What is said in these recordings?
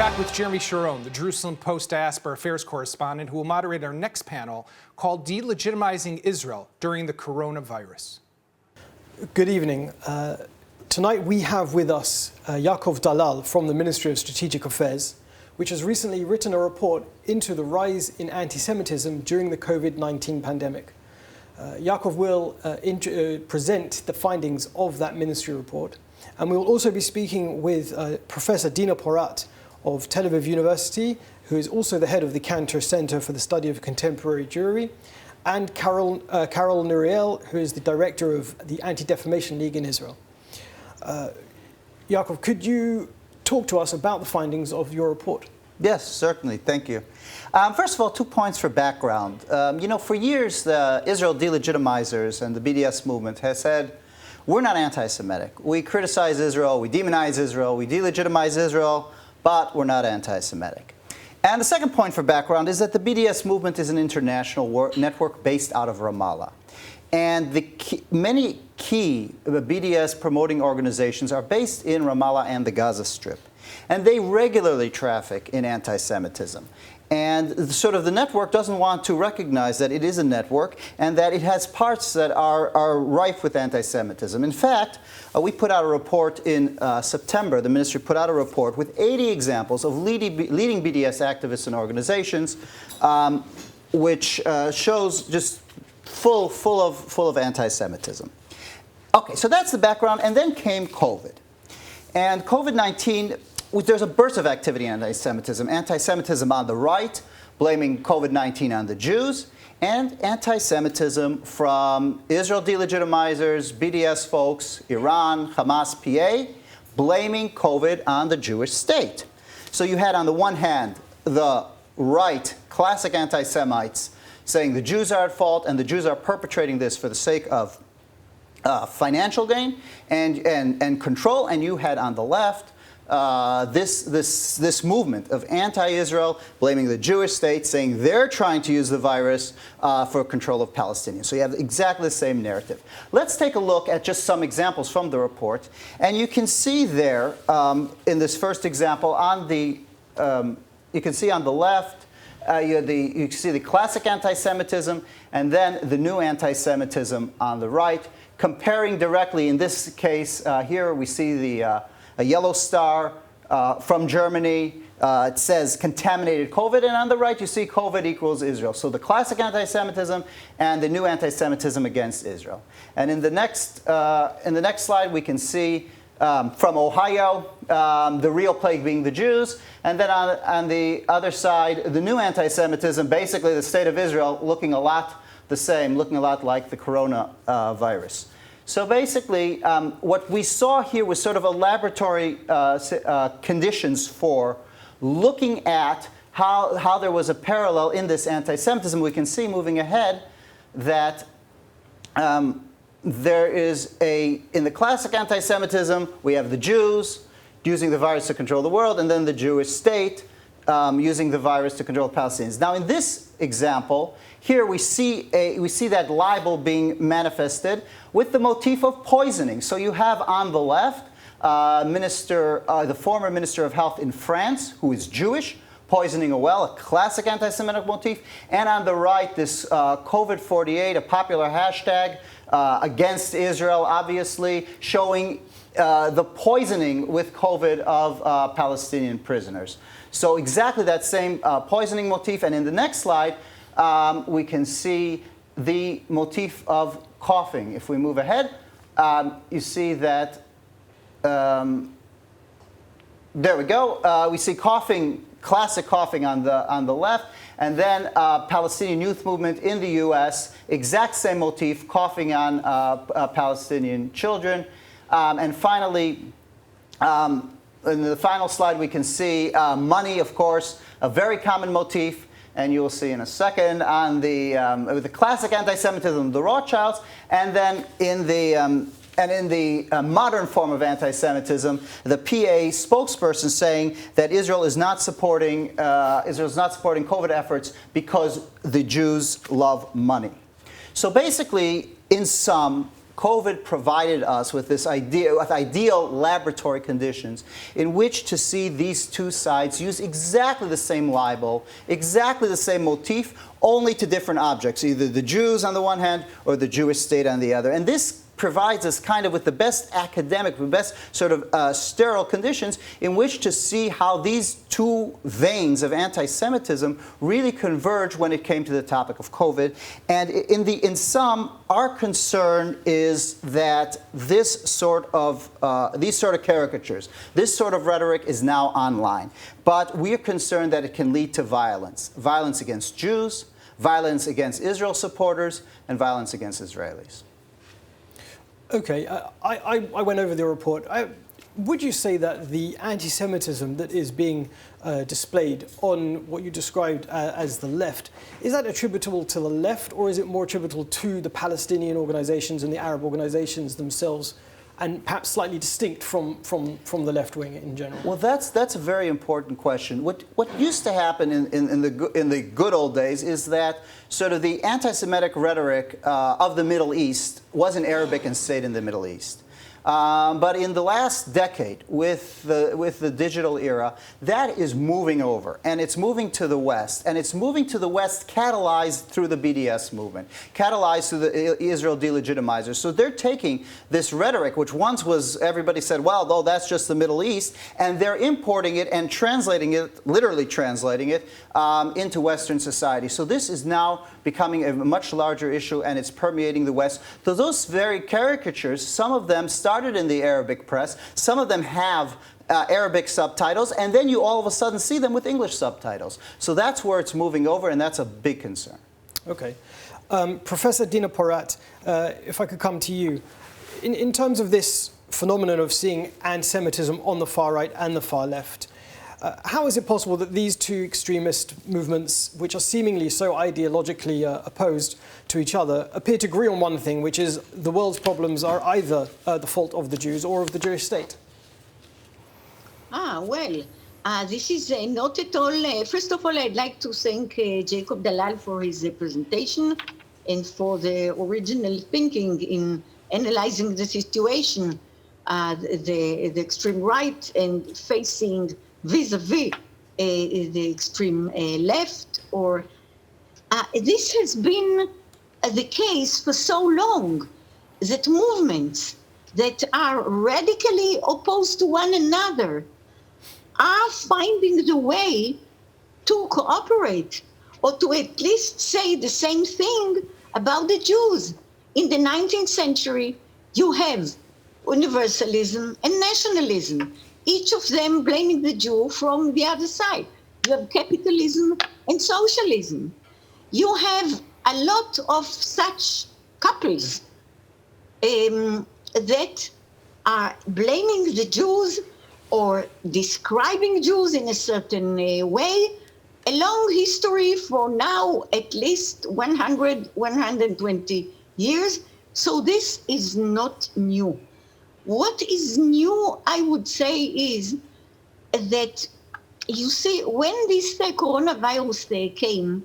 back with Jeremy Sharon, the Jerusalem Post Diaspora Affairs correspondent, who will moderate our next panel called Delegitimizing Israel During the Coronavirus. Good evening. Tonight we have with us Yaakov Dalal from the Ministry of Strategic Affairs, which has recently written a report into the rise in anti-Semitism during the COVID-19 pandemic. Yaakov will present the findings of that ministry report, and we will also be speaking with Professor Dina Porat of Tel Aviv University, who is also the head of the Cantor Center for the Study of Contemporary Jewry, and Carol Nuriel, who is the director of the Anti-Defamation League in Israel. Yaakov, could you talk to us about the findings of your report? Yes, certainly. Thank you. First of all, 2 points for background. For years, the Israel delegitimizers and the BDS movement has said, we're not anti-Semitic. We criticize Israel, we demonize Israel, we delegitimize Israel, but we're not anti-Semitic. And the second point for background is that the BDS movement is an international network based out of Ramallah. And many key BDS promoting organizations are based in Ramallah and the Gaza Strip. And they regularly traffic in anti-Semitism. And the network doesn't want to recognize that it is a network and that it has parts that are rife with anti-Semitism. In fact, we put out a report in September. The ministry put out a report with 80 examples of leading BDS activists and organizations, which shows just full of anti-Semitism. Okay, so that's the background, and then came COVID. And COVID-19, there's a burst of activity in anti-Semitism. Anti-Semitism on the right, blaming COVID-19 on the Jews, and anti-Semitism from Israel delegitimizers, BDS folks, Iran, Hamas, PA, blaming COVID on the Jewish state. So you had on the one hand the right, classic anti-Semites, saying the Jews are at fault and the Jews are perpetrating this for the sake of financial gain and control, and you had on the left this movement of anti-Israel, blaming the Jewish state, saying they're trying to use the virus for control of Palestinians. So you have exactly the same narrative. Let's take a look at just some examples from the report, and you can see there in this first example on the you can see on the left. You see the classic anti-Semitism and then the new anti-Semitism on the right, comparing directly. In this case, here we see a yellow star from Germany. It says contaminated COVID, and on the right you see COVID equals Israel. So the classic anti-Semitism and the new anti-Semitism against Israel. And in the next slide we can see from Ohio, the real plague being the Jews, and then on the other side, the new anti-Semitism, basically the state of Israel, looking a lot the same, looking a lot like the coronavirus. So basically, what we saw here was sort of a laboratory conditions for looking at how there was a parallel in this anti-Semitism. We can see moving ahead that there is in the classic anti-Semitism, we have the Jews using the virus to control the world, and then the Jewish state using the virus to control Palestinians. Now, in this example, here we see that libel being manifested with the motif of poisoning. So you have on the left the former Minister of Health in France, who is Jewish, poisoning a well, a classic anti-Semitic motif, and on the right, this COVID-48, a popular hashtag against Israel, obviously, showing the poisoning with COVID of Palestinian prisoners. So exactly that same poisoning motif. And in the next slide, we can see the motif of coughing. If we move ahead, you see that, there we go. We see coughing, classic coughing on the left, and then Palestinian youth movement in the U.S., exact same motif, coughing on Palestinian children. And finally, in the final slide, we can see money, of course, a very common motif, and you will see in a second on with the classic anti-Semitism, the Rothschilds, and then in the modern form of anti-Semitism, the PA spokesperson saying that Israel is not supporting COVID efforts because the Jews love money. So basically, in sum, COVID provided us with this ideal laboratory conditions in which to see these two sides use exactly the same libel, exactly the same motif, only to different objects, either the Jews on the one hand or the Jewish state on the other. And this provides us kind of with the best academic, the best sort of sterile conditions in which to see how these two veins of anti-Semitism really converge when it came to the topic of COVID. And in sum, our concern is that these sort of caricatures, this sort of rhetoric is now online. But we are concerned that it can lead to violence. Violence against Jews, violence against Israel supporters, and violence against Israelis. Okay, I went over the report. Would you say that the anti-Semitism that is being displayed on what you described as the left, is that attributable to the left, or is it more attributable to the Palestinian organizations and the Arab organizations themselves, and perhaps slightly distinct from the left wing in general? Well, that's a very important question. What used to happen in the good old days is that sort of the anti-Semitic rhetoric of the Middle East was in Arabic and stayed in the Middle East. But in the last decade, with the digital era, that is moving over, and it's moving to the West, and it's moving to the West catalyzed through the BDS movement, catalyzed through the Israel delegitimizers. So they're taking this rhetoric, which once was, everybody said, well, though that's just the Middle East, and they're importing it and translating it, literally translating it, into Western society. So this is now becoming a much larger issue, and it's permeating the West. So those very caricatures, some of them started in the Arabic press, some of them have Arabic subtitles, and then you all of a sudden see them with English subtitles. So that's where it's moving over, and that's a big concern. Okay. Professor Dina Porat, if I could come to you. In terms of this phenomenon of seeing anti-Semitism on the far right and the far left, how is it possible that these two extremist movements, which are seemingly so ideologically opposed to each other, appear to agree on one thing, which is the world's problems are either the fault of the Jews or of the Jewish state? This is not at all. First of all, I'd like to thank Jacob Dalal for his presentation and for the original thinking in analyzing the situation, the extreme right and facing vis-a-vis the extreme left. Or this has been the case for so long that movements that are radically opposed to one another are finding the way to cooperate or to at least say the same thing about the Jews. In the 19th century, you have universalism and nationalism, each of them blaming the Jew from the other side. You have capitalism and socialism. You have a lot of such couples that are blaming the Jews or describing Jews in a certain way. A long history for now at least 100, 120 years. So this is not new. What is new, I would say, is that, you see, when this coronavirus came,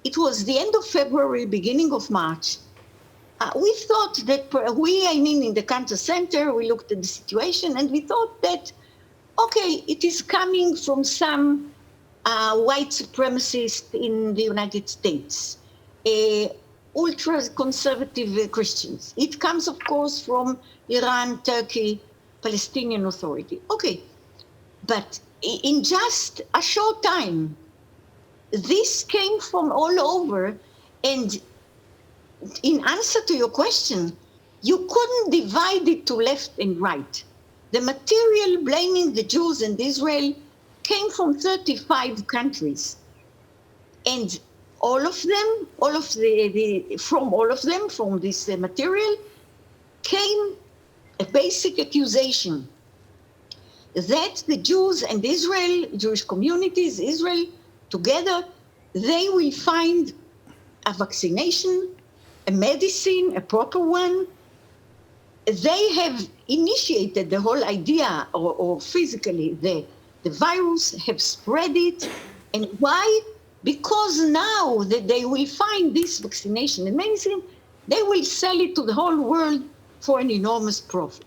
it was the end of February, beginning of March. We thought that, in the cancer center, we looked at the situation and we thought that, okay, it is coming from some white supremacist in the United States, ultra-conservative Christians. It comes, of course, from Iran, Turkey, Palestinian Authority. Okay, but in just a short time, this came from all over, and in answer to your question, you couldn't divide it to left and right. The material blaming the Jews and Israel came from 35 countries. And all of them, from this material, came a basic accusation that the Jews and Israel, Jewish communities, Israel, together, they will find a vaccination, a medicine, a proper one. They have initiated the whole idea, or physically, the virus, have spread it. And why? Because now that they will find this vaccination and medicine, they will sell it to the whole world for an enormous profit.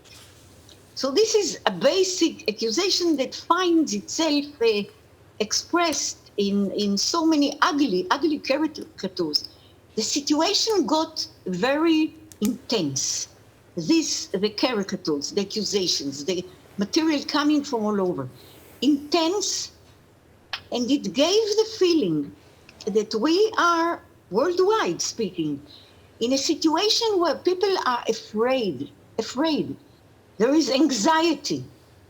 So this is a basic accusation that finds itself expressed in so many ugly caricatures. The situation got very intense. The caricatures, the accusations, the material coming from all over, intense, and it gave the feeling that we are, worldwide speaking, in a situation where people are afraid. There is anxiety.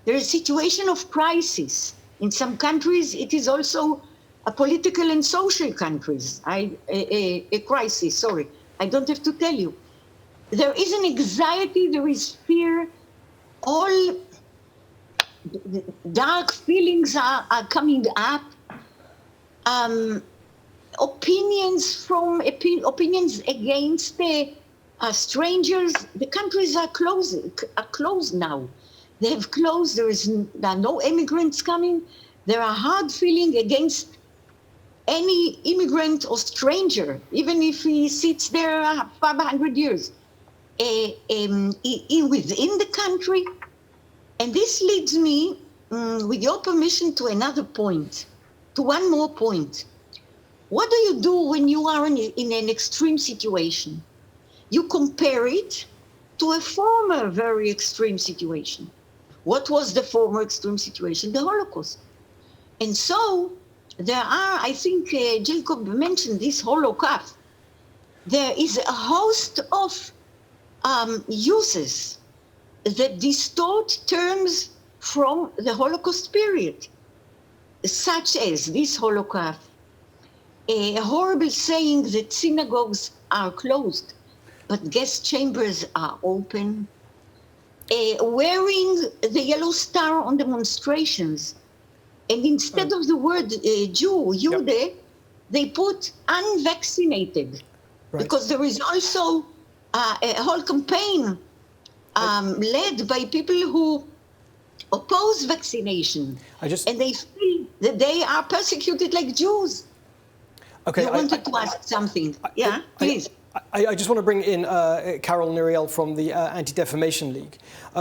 There is a situation of crisis. In some countries, it is also a political and social crisis. I don't have to tell you. There is an anxiety, there is fear. All dark feelings are coming up. Opinions against strangers. The countries are closed now. They have closed. There are no immigrants coming. There are hard feelings against any immigrant or stranger, even if he sits there 500 years within the country. And this leads me, with your permission, to another point, to one more point. What do you do when you are in an extreme situation? You compare it to a former very extreme situation. What was the former extreme situation? The Holocaust. And so there are, I think Jacob mentioned this Holocaust. There is a host of uses that distort terms from the Holocaust period, such as this Holocaust, a horrible saying that synagogues are closed, but guest chambers are open, wearing the yellow star on demonstrations, and instead of the word Jude, they put unvaccinated, because there is also a whole campaign led by people who oppose vaccination, and they feel that they are persecuted like Jews. Okay, you wanted to ask something. Please. I just want to bring in Carol Nuriel from the Anti-Defamation League.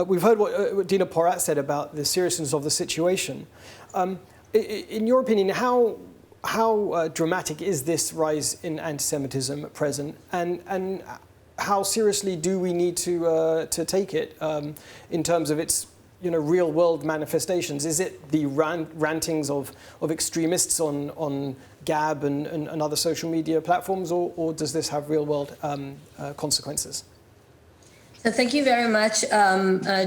We've heard what Dina Porat said about the seriousness of the situation. In your opinion, how dramatic is this rise in anti-Semitism at present, and how seriously do we need to take it in terms of its real-world manifestations? Is it the rantings of extremists on Gab and other social media platforms, or does this have real-world consequences? So thank you very much,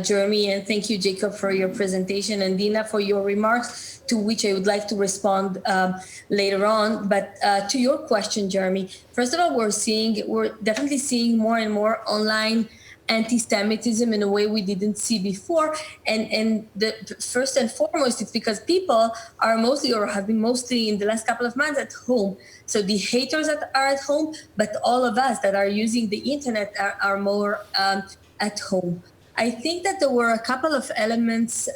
Jeremy, and thank you, Jacob, for your presentation, and Dina for your remarks, to which I would like to respond later on. But to your question, Jeremy, first of all, we're definitely seeing more and more online anti-Semitism in a way we didn't see before. And the first and foremost, it's because people are mostly, or have been mostly in the last couple of months, at home. So the haters that are at home, but all of us that are using the internet are more at home. I think that there were a couple of elements,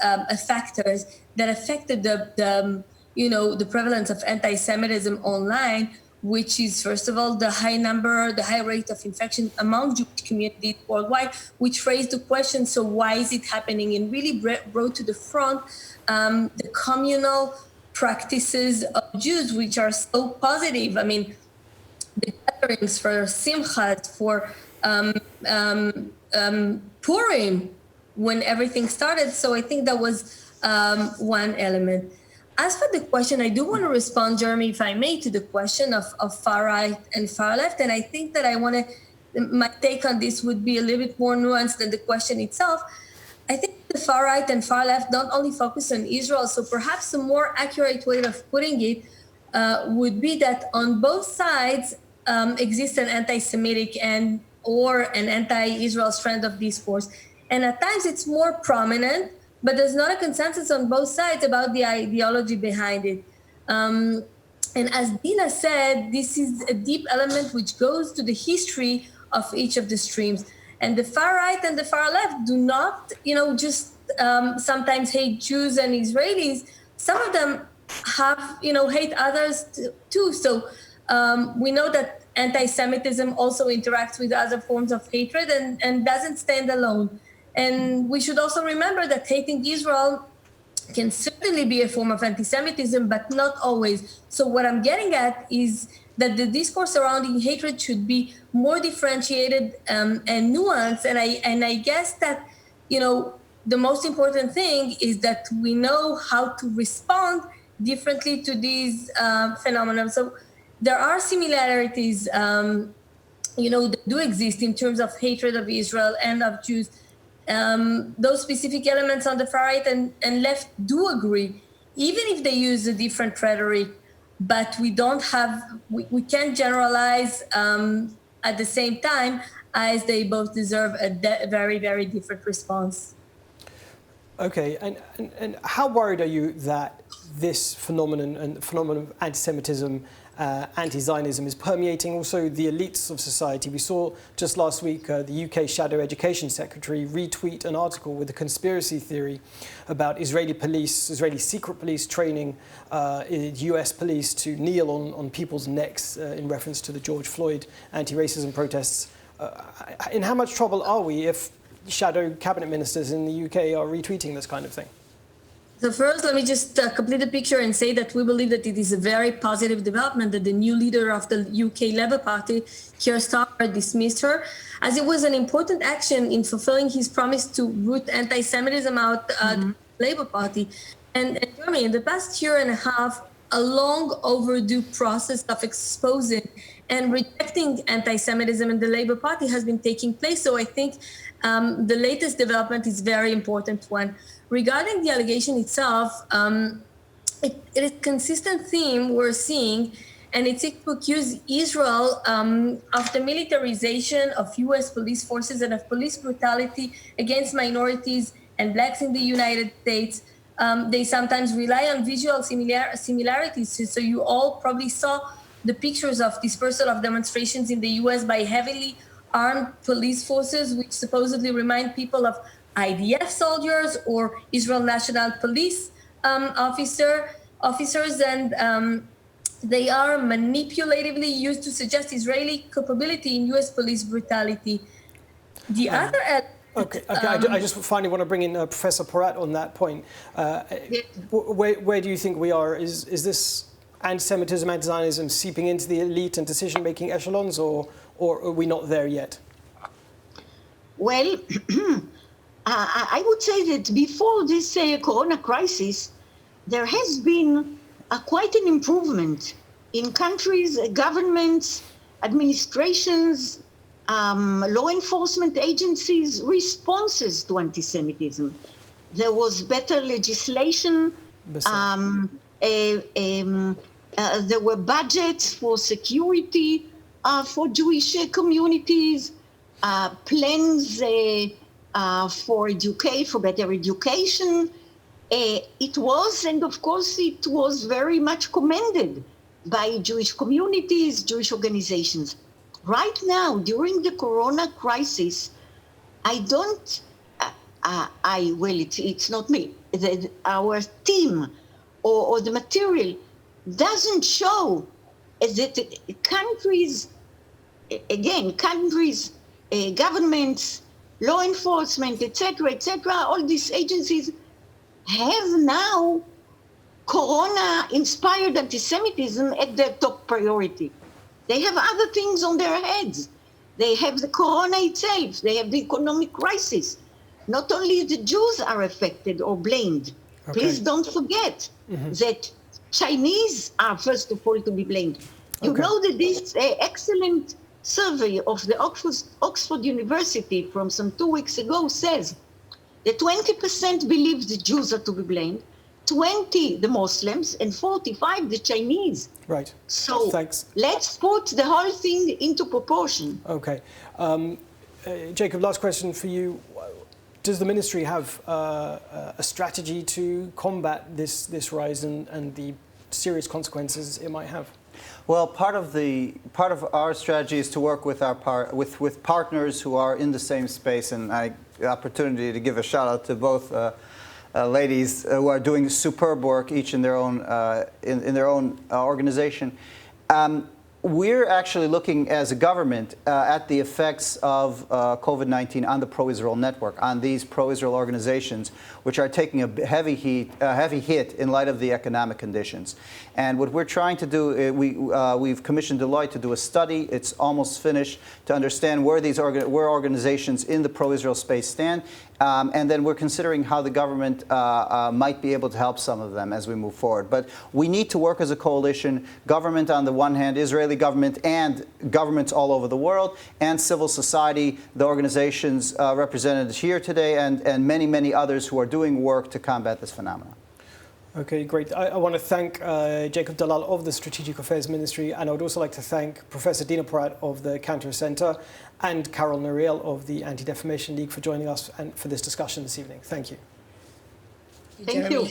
factors that affected the prevalence of anti-Semitism online, which is, first of all, the high rate of infection among Jewish communities worldwide, which raised the question, so why is it happening? And really brought to the front the communal practices of Jews, which are so positive. I mean, the gatherings for Simchas, for Purim, when everything started. So I think that was one element. As for the question, I do want to respond, Jeremy, if I may, to the question of far right and far left. And I think that my take on this would be a little bit more nuanced than the question itself. I think the far right and far left don't only focus on Israel. So perhaps a more accurate way of putting it would be that on both sides exists an anti-Semitic or an anti-Israel strand of discourse. And at times it's more prominent, but there's not a consensus on both sides about the ideology behind it. And as Dina said, this is a deep element which goes to the history of each of the streams. And the far right and the far left do not, just sometimes hate Jews and Israelis. Some of them have, hate others too. So we know that anti-Semitism also interacts with other forms of hatred and doesn't stand alone. And we should also remember that hating Israel can certainly be a form of anti-Semitism, but not always. So what I'm getting at is that the discourse surrounding hatred should be more differentiated and nuanced. And I guess that, the most important thing is that we know how to respond differently to these phenomena. So there are similarities, that do exist in terms of hatred of Israel and of Jews. Those specific elements on the far right and left do agree, even if they use a different rhetoric. But we can't generalize at the same time, as they both deserve a very, very different response. Okay, and how worried are you that this phenomenon and the phenomenon of anti-Semitism, anti-Zionism is permeating also the elites of society? We saw just last week the UK Shadow Education Secretary retweet an article with a conspiracy theory about Israeli secret police training US police to kneel on people's necks in reference to the George Floyd anti-racism protests. In how much trouble are we if shadow cabinet ministers in the UK are retweeting this kind of thing? So first, let me just complete the picture and say that we believe that it is a very positive development that the new leader of the UK Labour Party, Keir Starmer, dismissed her, as it was an important action in fulfilling his promise to root anti-Semitism out the Labour Party. And Jeremy, in the past year and a half, a long overdue process of exposing and rejecting anti-Semitism in the Labour Party has been taking place. So I think the latest development is a very important one. Regarding the allegation itself, it is a consistent theme we're seeing, and it's to accuse Israel of the militarization of U.S. police forces and of police brutality against minorities and blacks in the United States. They sometimes rely on visual similarities. So you all probably saw the pictures of dispersal of demonstrations in the U.S. by heavily armed police forces, which supposedly remind people of IDF soldiers or Israel National Police officers, and they are manipulatively used to suggest Israeli culpability in U.S. police brutality. The other Okay. I just finally want to bring in Professor Porat on that point. Where do you think we are? Is this anti-Semitism, anti-Zionism seeping into the elite and decision-making echelons, or are we not there yet? Well, I would say that before this corona crisis, there has been quite an improvement in countries, governments, administrations, law enforcement agencies' responses to anti-Semitism. There was better legislation. There were budgets for security for Jewish communities, plans for better education. It was, and of course, it was very much commended by Jewish communities, Jewish organizations. Right now, during the corona crisis, it's not me. Our team or the material doesn't show that countries, governments, law enforcement, etc., all these agencies have now corona-inspired anti-Semitism at their top priority. They have other things on their heads. They have the corona itself. They have the economic crisis. Not only the Jews are affected or blamed. Okay. Please don't forget that Chinese are, first of all, to be blamed. You know that this excellent survey of the Oxford University from some 2 weeks ago says that 20% believe the Jews are to be blamed, 20 the Muslims, and 45 the Chinese. Right. So thanks. Let's put the whole thing into proportion. Okay. Jacob, last question for you. Does the ministry have a strategy to combat this rise and the serious consequences it might have? Well, part of our strategy is to work with with partners who are in the same space, and the opportunity to give a shout out to both ladies who are doing superb work, each in their own organization. we're actually looking as a government at the effects of COVID-19 on the pro-Israel network, on these pro-Israel organizations, which are taking a heavy hit in light of the economic conditions. And what we're trying to do, we've commissioned Deloitte to do a study. It's almost finished, to understand where where organizations in the pro-Israel space stand. And then we're considering how the government might be able to help some of them as we move forward. But we need to work as a coalition, government on the one hand, Israeli government and governments all over the world, and civil society, the organizations represented here today, and many, many others who are doing work to combat this phenomenon. Okay, great. I want to thank Jacob Dalal of the Strategic Affairs Ministry, and I would also like to thank Professor Dina Porat of the Cantor Center and Carol Nariel of the Anti-Defamation League for joining us and for this discussion this evening. Thank you. Thank you.